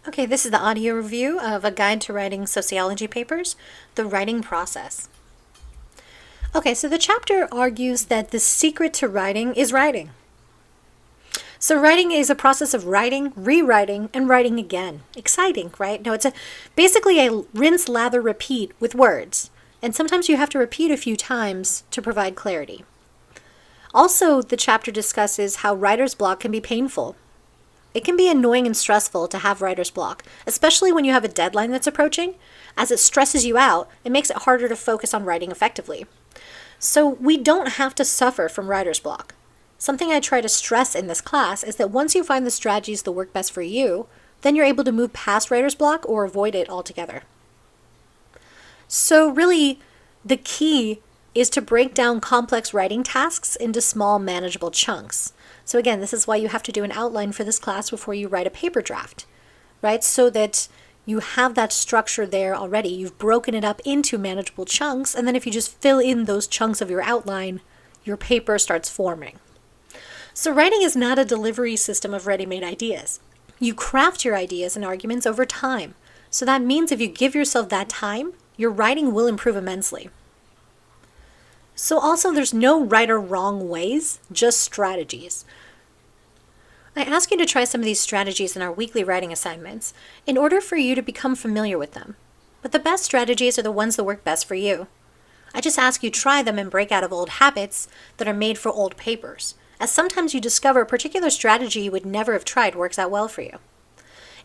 Okay, this is the audio review of a guide to writing sociology papers, the writing process. Okay, so the chapter argues that the secret to writing is writing. So writing is a process of writing, rewriting, and writing again. Exciting, right? No, it's basically a rinse, lather, repeat with words. And sometimes you have to repeat a few times to provide clarity. Also, the chapter discusses how writer's block can be painful. It can be annoying and stressful to have writer's block, especially when you have a deadline that's approaching. As it stresses you out, it makes it harder to focus on writing effectively. So we don't have to suffer from writer's block. Something I try to stress in this class is that once you find the strategies that work best for you, then you're able to move past writer's block or avoid it altogether. So really, the key is to break down complex writing tasks into small, manageable chunks. So again, this is why you have to do an outline for this class before you write a paper draft, right? So that you have that structure there already. You've broken it up into manageable chunks, and then if you just fill in those chunks of your outline, your paper starts forming. So writing is not a delivery system of ready-made ideas. You craft your ideas and arguments over time. So that means if you give yourself that time, your writing will improve immensely. So also, there's no right or wrong ways, just strategies. I ask you to try some of these strategies in our weekly writing assignments in order for you to become familiar with them. But the best strategies are the ones that work best for you. I just ask you try them and break out of old habits that are made for old papers, as sometimes you discover a particular strategy you would never have tried works out well for you.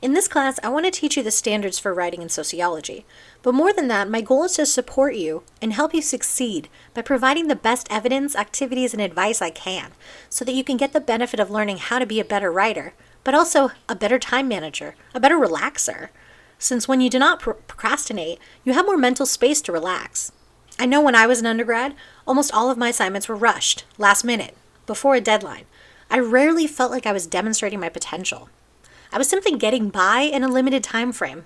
In this class, I want to teach you the standards for writing in sociology. But more than that, my goal is to support you and help you succeed by providing the best evidence, activities, and advice I can so that you can get the benefit of learning how to be a better writer, but also a better time manager, a better relaxer. Since when you do not procrastinate, you have more mental space to relax. I know when I was an undergrad, almost all of my assignments were rushed, last minute, before a deadline. I rarely felt like I was demonstrating my potential. I was simply getting by in a limited time frame.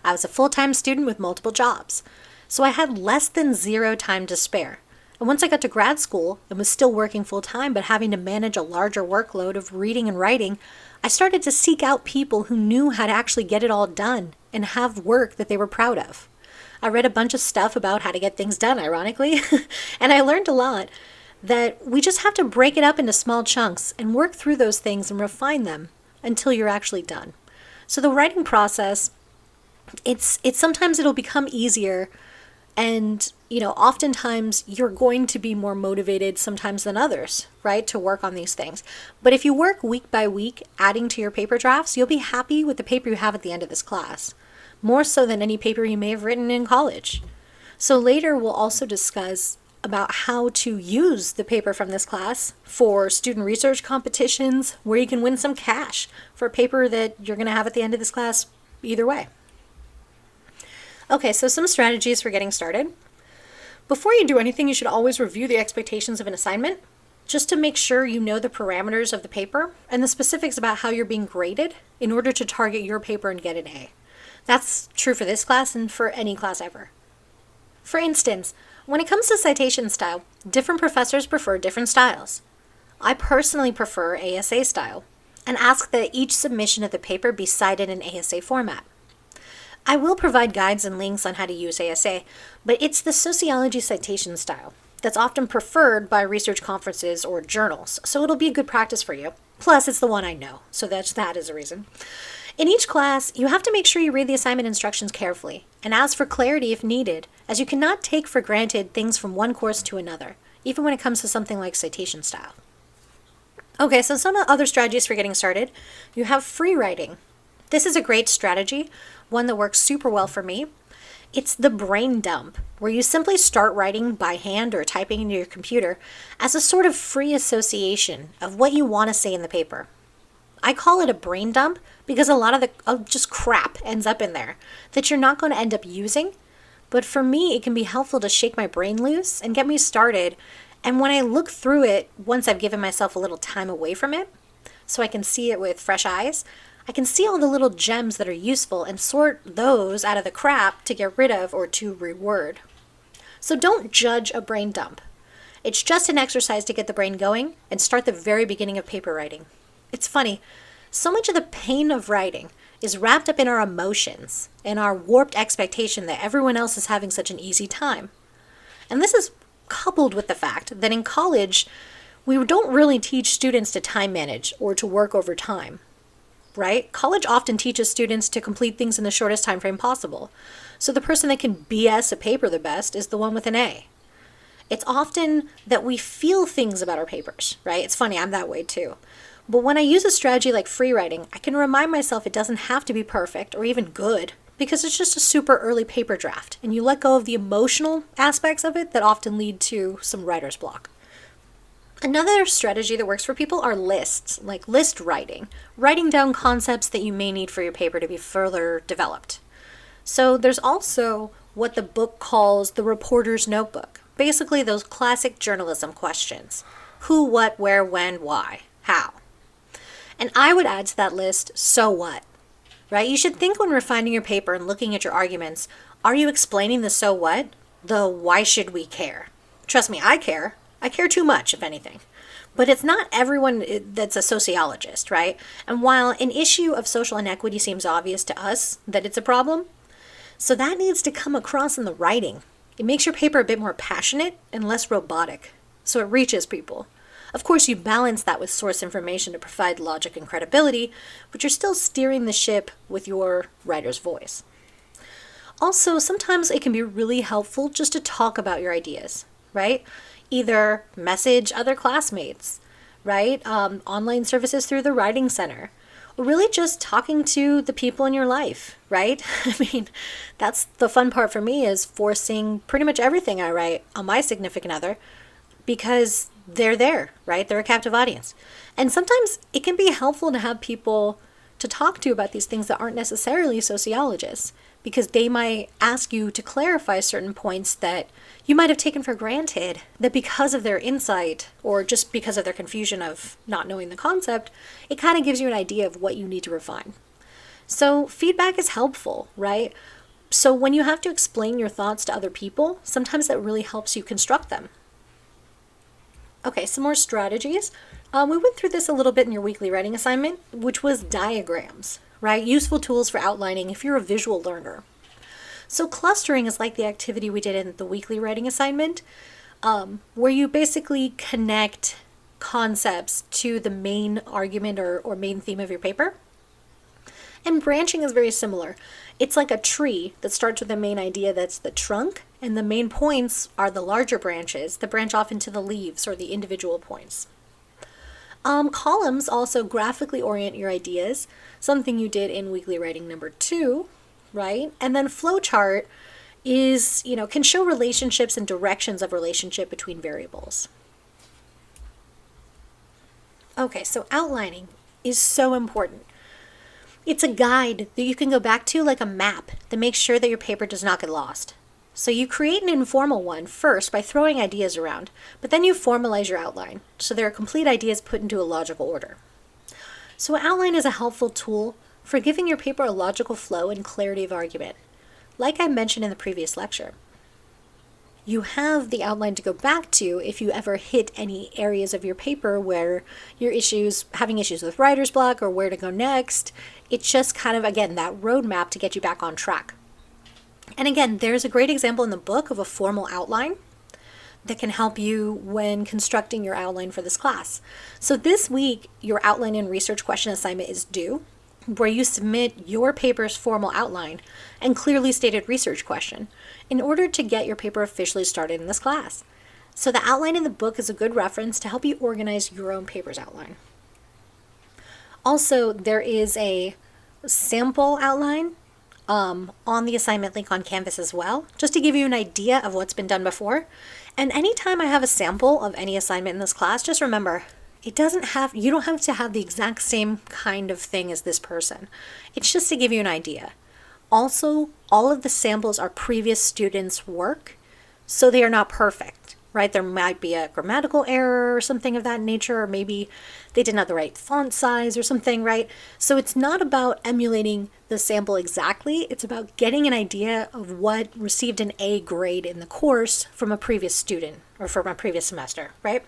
I was a full-time student with multiple jobs, so I had less than zero time to spare. And once I got to grad school and was still working full-time but having to manage a larger workload of reading and writing, I started to seek out people who knew how to actually get it all done and have work that they were proud of. I read a bunch of stuff about how to get things done, ironically, and I learned a lot that we just have to break it up into small chunks and work through those things and refine them until you're actually done. So the writing process, it's sometimes it'll become easier, and oftentimes you're going to be more motivated sometimes than others, right, to work on these things. But if you work week by week adding to your paper drafts, you'll be happy with the paper you have at the end of this class, more so than any paper you may have written in college. So later we'll also discuss about how to use the paper from this class for student research competitions where you can win some cash for a paper that you're going to have at the end of this class either way. Okay, so some strategies for getting started. Before you do anything, you should always review the expectations of an assignment just to make sure you know the parameters of the paper and the specifics about how you're being graded in order to target your paper and get an A. That's true for this class and for any class ever. For instance, when it comes to citation style, different professors prefer different styles. I personally prefer ASA style and ask that each submission of the paper be cited in ASA format. I will provide guides and links on how to use ASA, but it's the sociology citation style that's often preferred by research conferences or journals, so it'll be a good practice for you. Plus, it's the one I know, so that is a reason. In each class, you have to make sure you read the assignment instructions carefully and ask for clarity if needed, as you cannot take for granted things from one course to another, even when it comes to something like citation style. Okay, so some other strategies for getting started. You have free writing. This is a great strategy, one that works super well for me. It's the brain dump, where you simply start writing by hand or typing into your computer as a sort of free association of what you want to say in the paper. I call it a brain dump because a lot of the just crap ends up in there that you're not going to end up using. But for me, it can be helpful to shake my brain loose and get me started. And when I look through it, once I've given myself a little time away from it, so I can see it with fresh eyes, I can see all the little gems that are useful and sort those out of the crap to get rid of or to reword. So don't judge a brain dump. It's just an exercise to get the brain going and start the very beginning of paper writing. It's funny, so much of the pain of writing is wrapped up in our emotions and our warped expectation that everyone else is having such an easy time. And this is coupled with the fact that in college, we don't really teach students to time manage or to work overtime, right? College often teaches students to complete things in the shortest time frame possible. So the person that can BS a paper the best is the one with an A. It's often that we feel things about our papers, right? It's funny, I'm that way too. But when I use a strategy like free writing, I can remind myself it doesn't have to be perfect or even good because it's just a super early paper draft, and you let go of the emotional aspects of it that often lead to some writer's block. Another strategy that works for people are lists, like list writing, writing down concepts that you may need for your paper to be further developed. So there's also what the book calls the reporter's notebook, basically those classic journalism questions: who, what, where, when, why, how. And I would add to that list, so what, right? You should think when refining your paper and looking at your arguments, are you explaining the so what? The why should we care? Trust me, I care. I care too much, if anything. But it's not everyone that's a sociologist, right? And while an issue of social inequity seems obvious to us that it's a problem, so that needs to come across in the writing. It makes your paper a bit more passionate and less robotic, so it reaches people. Of course, you balance that with source information to provide logic and credibility, but you're still steering the ship with your writer's voice. Also, sometimes it can be really helpful just to talk about your ideas, right? Either message other classmates, right? Online services through the Writing Center, or really just talking to the people in your life, right? I mean, that's the fun part for me, is forcing pretty much everything I write on my significant other because they're there, right? They're a captive audience. And sometimes it can be helpful to have people to talk to about these things that aren't necessarily sociologists, because they might ask you to clarify certain points that you might have taken for granted, that because of their insight or just because of their confusion of not knowing the concept, it kind of gives you an idea of what you need to refine. So feedback is helpful, right? So when you have to explain your thoughts to other people, sometimes that really helps you construct them. Okay, some more strategies. We went through this a little bit in your weekly writing assignment, which was diagrams, right? Useful tools for outlining if you're a visual learner. So clustering is like the activity we did in the weekly writing assignment, where you basically connect concepts to the main argument or main theme of your paper. And branching is very similar. It's like a tree that starts with the main idea that's the trunk, and the main points are the larger branches that branch off into the leaves or the individual points. Columns also graphically orient your ideas, something you did in weekly writing number 2, right? And then flowchart is, can show relationships and directions of relationship between variables. Okay, so outlining is so important. It's a guide that you can go back to, like a map, that makes sure that your paper does not get lost. So you create an informal one first by throwing ideas around, but then you formalize your outline, so there are complete ideas put into a logical order. So an outline is a helpful tool for giving your paper a logical flow and clarity of argument. Like I mentioned in the previous lecture, you have the outline to go back to if you ever hit any areas of your paper where you're having issues with writer's block or where to go next. It's just kind of, again, that roadmap to get you back on track. And again, there's a great example in the book of a formal outline that can help you when constructing your outline for this class. So this week, your outline and research question assignment is due, where you submit your paper's formal outline and clearly stated research question in order to get your paper officially started in this class. So the outline in the book is a good reference to help you organize your own paper's outline. Also, there is a sample outline on the assignment link on Canvas as well, just to give you an idea of what's been done before. And anytime I have a sample of any assignment in this class, just remember, you don't have to have the exact same kind of thing as this person. It's just to give you an idea. Also, all of the samples are previous students' work, so they are not perfect, right? There might be a grammatical error or something of that nature, or maybe they didn't have the right font size or something, right? So it's not about emulating the sample exactly. It's about getting an idea of what received an A grade in the course from a previous student or from a previous semester, right?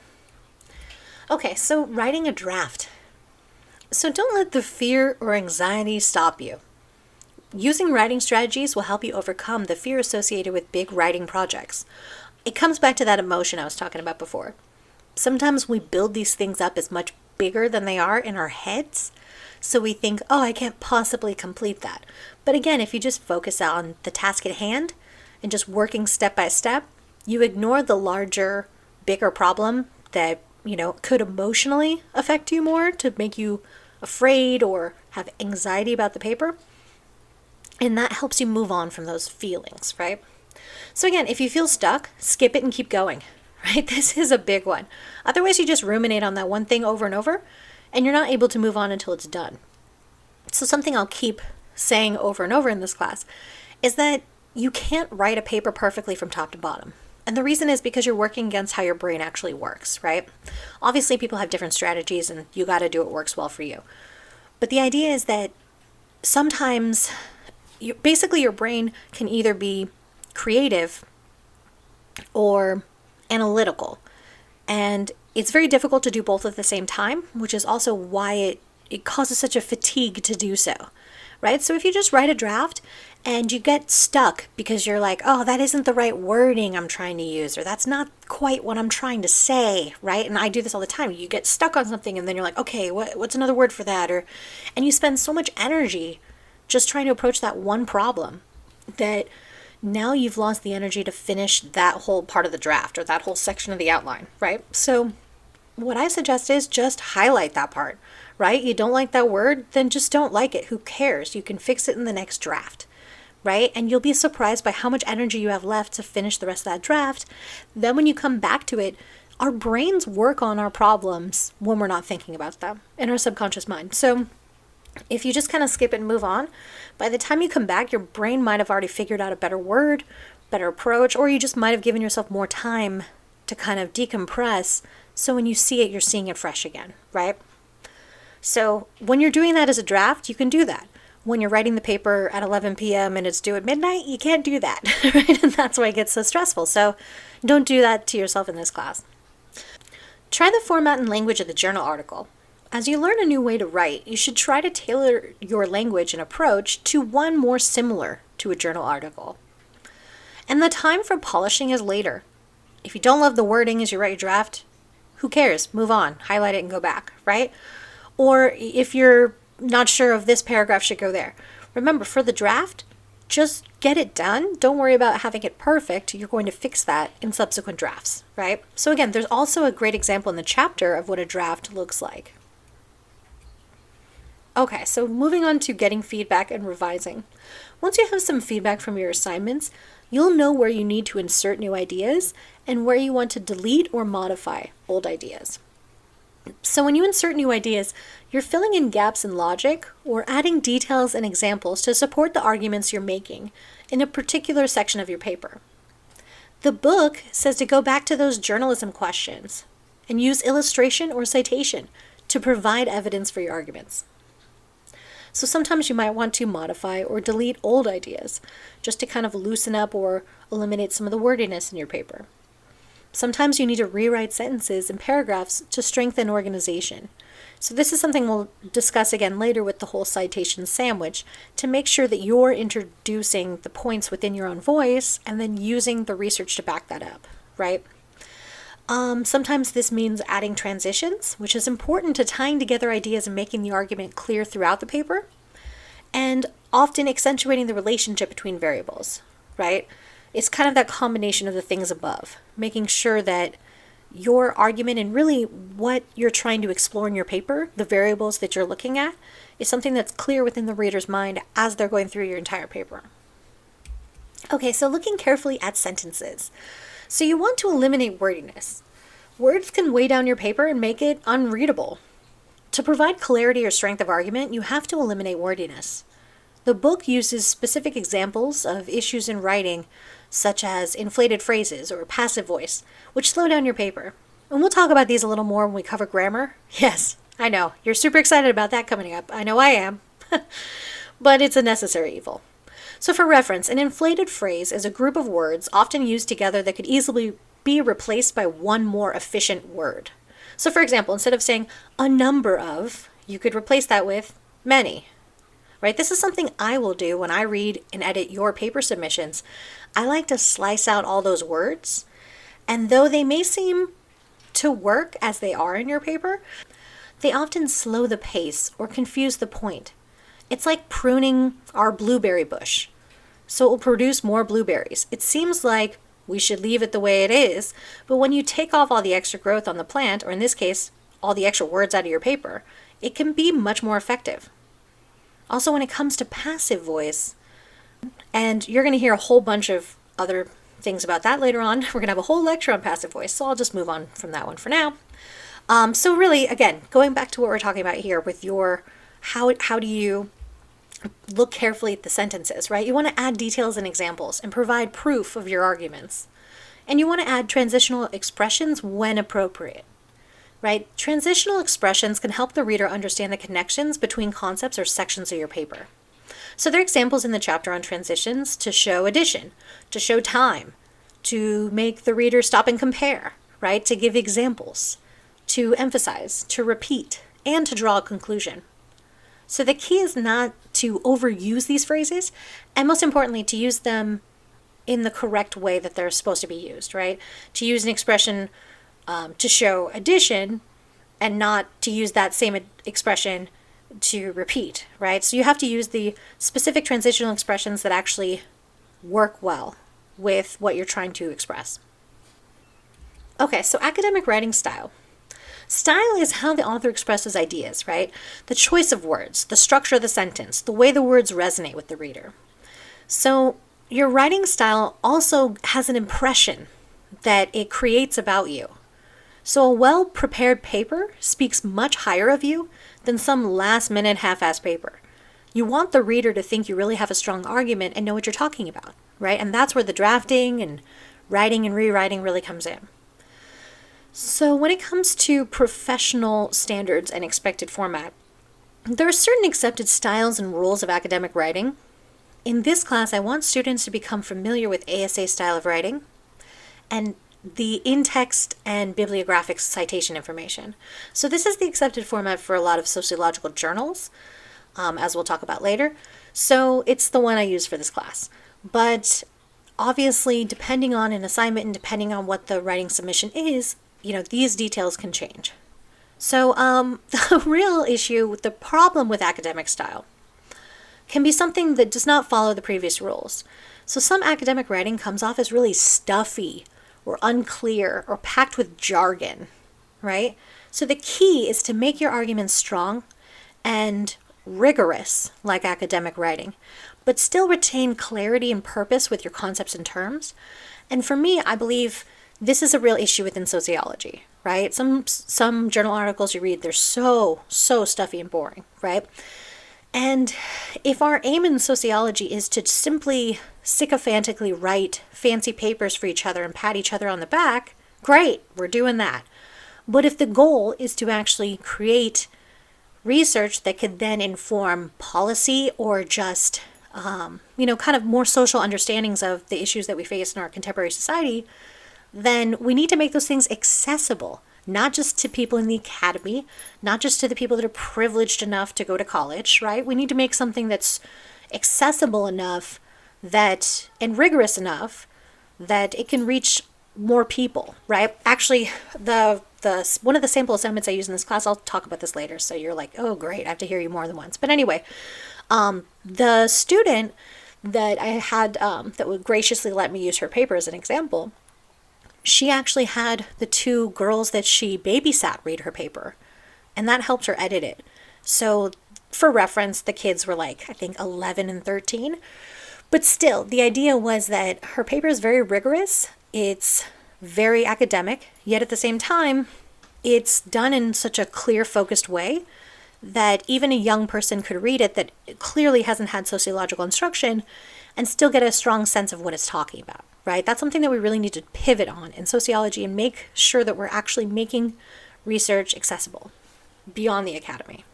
Okay, so writing a draft. So don't let the fear or anxiety stop you. Using writing strategies will help you overcome the fear associated with big writing projects. It comes back to that emotion I was talking about before. Sometimes we build these things up as much bigger than they are in our heads. So we think, oh, I can't possibly complete that. But again, if you just focus on the task at hand and just working step by step, you ignore the larger, bigger problem that, could emotionally affect you more to make you afraid or have anxiety about the paper. And that helps you move on from those feelings, right? So again, if you feel stuck, skip it and keep going, right? This is a big one. Otherwise, you just ruminate on that one thing over and over, and you're not able to move on until it's done. So something I'll keep saying over and over in this class is that you can't write a paper perfectly from top to bottom. And the reason is because you're working against how your brain actually works, right? Obviously, people have different strategies, and you got to do what works well for you. But the idea is that sometimes basically your brain can either be creative or analytical. And it's very difficult to do both at the same time, which is also why it causes such a fatigue to do so, right? So if you just write a draft and you get stuck because you're like, oh, that isn't the right wording I'm trying to use, or that's not quite what I'm trying to say, right? And I do this all the time. You get stuck on something and then you're like, okay, what's another word for that? And you spend so much energy just trying to approach that one problem that now you've lost the energy to finish that whole part of the draft or that whole section of the outline, right? So what I suggest is just highlight that part, right? You don't like that word, then just don't like it. Who cares? You can fix it in the next draft, right? And you'll be surprised by how much energy you have left to finish the rest of that draft. Then when you come back to it, our brains work on our problems when we're not thinking about them in our subconscious mind. So if you just kind of skip it and move on, by the time you come back, your brain might have already figured out a better word, better approach, or you just might have given yourself more time to kind of decompress. So when you see it, you're seeing it fresh again, right? So when you're doing that as a draft, you can do that. When you're writing the paper at 11 p.m. and it's due at midnight, you can't do that, right? And that's why it gets so stressful. So don't do that to yourself in this class. Try the format and language of the journal article. As you learn a new way to write, you should try to tailor your language and approach to one more similar to a journal article. And the time for polishing is later. If you don't love the wording as you write your draft, who cares? Move on, highlight it and go back, right? Or if you're not sure if this paragraph should go there, remember for the draft, just get it done. Don't worry about having it perfect. You're going to fix that in subsequent drafts, right? So again, there's also a great example in the chapter of what a draft looks like. Okay, so moving on to getting feedback and revising. Once you have some feedback from your assignments, you'll know where you need to insert new ideas and where you want to delete or modify old ideas. So when you insert new ideas, you're filling in gaps in logic or adding details and examples to support the arguments you're making in a particular section of your paper. The book says to go back to those journalism questions and use illustration or citation to provide evidence for your arguments. So sometimes you might want to modify or delete old ideas just to kind of loosen up or eliminate some of the wordiness in your paper. Sometimes you need to rewrite sentences and paragraphs to strengthen organization. So this is something we'll discuss again later with the whole citation sandwich to make sure that you're introducing the points within your own voice and then using the research to back that up, right? Sometimes this means adding transitions, which is important to tying together ideas and making the argument clear throughout the paper, and often accentuating the relationship between variables, right? It's kind of that combination of the things above, making sure that your argument and really what you're trying to explore in your paper, the variables that you're looking at, is something that's clear within the reader's mind as they're going through your entire paper. Okay, so looking carefully at sentences. So you want to eliminate wordiness. Words can weigh down your paper and make it unreadable. To provide clarity or strength of argument, you have to eliminate wordiness. The book uses specific examples of issues in writing, such as inflated phrases or passive voice, which slow down your paper. And we'll talk about these a little more when we cover grammar. Yes, I know, you're super excited about that coming up. I know I am. But it's a necessary evil. So for reference, an inflated phrase is a group of words often used together that could easily be replaced by one more efficient word. So for example, instead of saying a number of, you could replace that with many, right? This is something I will do when I read and edit your paper submissions. I like to slice out all those words, and though they may seem to work as they are in your paper, they often slow the pace or confuse the point. It's like pruning our blueberry bush, so it will produce more blueberries. It seems like we should leave it the way it is, but when you take off all the extra growth on the plant, or in this case, all the extra words out of your paper, it can be much more effective. Also, when it comes to passive voice, and you're going to hear a whole bunch of other things about that later on. We're going to have a whole lecture on passive voice, so I'll just move on from that one for now. So really, again, going back to what we're talking about here with your, how do you look carefully at the sentences, right? You want to add details and examples and provide proof of your arguments. And you want to add transitional expressions when appropriate, right? Transitional expressions can help the reader understand the connections between concepts or sections of your paper. So there are examples in the chapter on transitions to show addition, to show time, to make the reader stop and compare, right? To give examples, to emphasize, to repeat, and to draw a conclusion. So the key is not to overuse these phrases, and most importantly, to use them in the correct way that they're supposed to be used, right? To use an expression to show addition and not to use that same expression to repeat, right? So you have to use the specific transitional expressions that actually work well with what you're trying to express. Okay, so academic writing style. Style is how the author expresses ideas, right? The choice of words, the structure of the sentence, the way the words resonate with the reader. So your writing style also has an impression that it creates about you. So a well-prepared paper speaks much higher of you than some last-minute half-assed paper. You want the reader to think you really have a strong argument and know what you're talking about, right? And that's where the drafting and writing and rewriting really comes in. So when it comes to professional standards and expected format, there are certain accepted styles and rules of academic writing. In this class, I want students to become familiar with ASA style of writing and the in-text and bibliographic citation information. So this is the accepted format for a lot of sociological journals, as we'll talk about later. So it's the one I use for this class. But obviously, depending on an assignment and depending on what the writing submission is, these details can change. So the real issue, the problem with academic style, can be something that does not follow the previous rules. So some academic writing comes off as really stuffy or unclear or packed with jargon, right? So the key is to make your arguments strong and rigorous like academic writing, but still retain clarity and purpose with your concepts and terms. And for me, I believe this is a real issue within sociology, right? Some journal articles you read, they're so stuffy and boring, right? And if our aim in sociology is to simply sycophantically write fancy papers for each other and pat each other on the back, great, we're doing that. But if the goal is to actually create research that could then inform policy or just, kind of more social understandings of the issues that we face in our contemporary society, then we need to make those things accessible, not just to people in the academy, not just to the people that are privileged enough to go to college, right? We need to make something that's accessible enough and rigorous enough that it can reach more people, right? Actually, the one of the sample assignments I use in this class, I'll talk about this later, so you're like, oh great, I have to hear you more than once. But anyway, the student that I had that would graciously let me use her paper as an example, she actually had the two girls that she babysat read her paper, and that helped her edit it. So for reference, the kids were like, I think 11 and 13. But still, the idea was that her paper is very rigorous. It's very academic, yet at the same time, it's done in such a clear, focused way that even a young person could read it that clearly hasn't had sociological instruction and still get a strong sense of what it's talking about, right? That's something that we really need to pivot on in sociology and make sure that we're actually making research accessible beyond the academy.